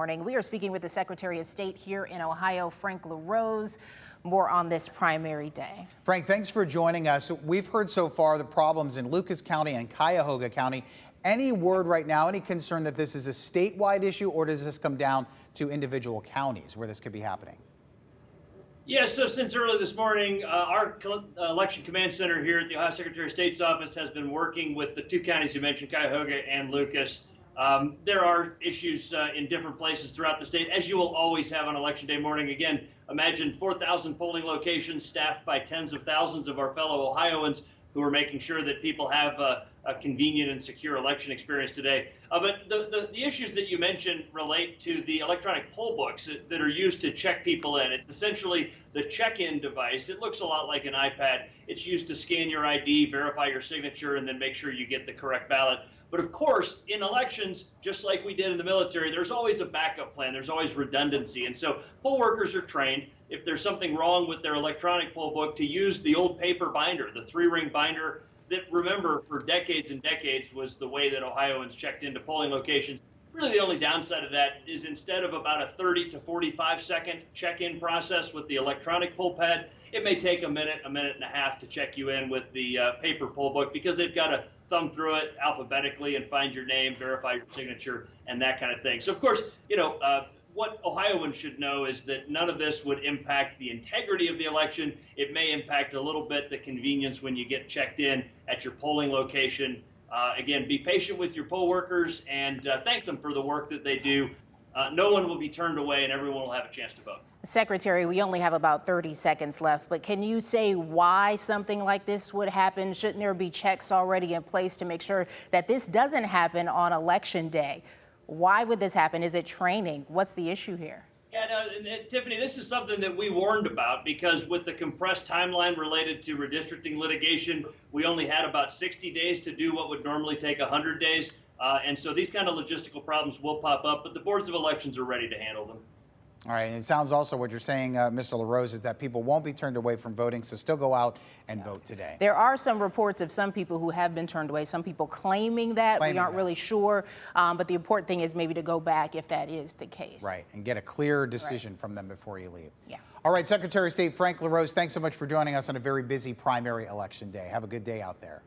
Morning. We are speaking with the Secretary of State here in Ohio, Frank Larose. More on this primary day. Frank, thanks for joining us. We've heard so far the problems in Lucas County and Cuyahoga County. Any word right now, any concern that this is a statewide issue, or does this come down to individual counties where this could be happening? Yeah, so since early this morning, our election command center here at the Ohio Secretary of State's office has been working with the two counties you mentioned, Cuyahoga and Lucas. There are issues in different places throughout the state, as you will always have on Election Day morning. Again, imagine 4,000 polling locations staffed by tens of thousands of our fellow Ohioans who are making sure that people have a convenient and secure election experience today. But the issues that you mentioned relate to the electronic poll books that are used to check people in. It's essentially the check-in device. It looks a lot like an iPad. It's used to scan your ID, verify your signature, and then make sure you get the correct ballot. But of course, in elections, just like we did in the military, there's always a backup plan. There's always redundancy. And so poll workers are trained, if there's something wrong with their electronic poll book, to use the old paper binder, the 3-ring binder that, remember, for decades and decades was the way that Ohioans checked into polling locations. Really, the only downside of that is instead of about a 30 to 45 second check-in process with the electronic poll pad, it may take a minute and a half to check you in with the paper poll book, because they've got to thumb through it alphabetically and find your name, verify your signature, and that kind of thing. So, of course, what Ohioans should know is that none of this would impact the integrity of the election. It may impact a little bit the convenience when you get checked in at your polling location. Again, be patient with your poll workers and thank them for the work that they do. No one will be turned away, and everyone will have a chance to vote. Secretary, we only have about 30 seconds left, but can you say why something like this would happen? Shouldn't there be checks already in place to make sure that this doesn't happen on Election Day? Why would this happen? Is it training? What's the issue here? Yeah, no, Tiffany, this is something that we warned about, because with the compressed timeline related to redistricting litigation, we only had about 60 days to do what would normally take 100 days. And so these kind of logistical problems will pop up, but the boards of elections are ready to handle them. All right, and it sounds also what you're saying, Mr. Larose, is that people won't be turned away from voting, so still go out and vote today. There are some reports of some people who have been turned away, some people claiming that. We aren't really sure, but the important thing is maybe to go back if that is the case. Right, and get a clear decision from them before you leave. Yeah. All right, Secretary of State Frank Larose, thanks so much for joining us on a very busy primary election day. Have a good day out there.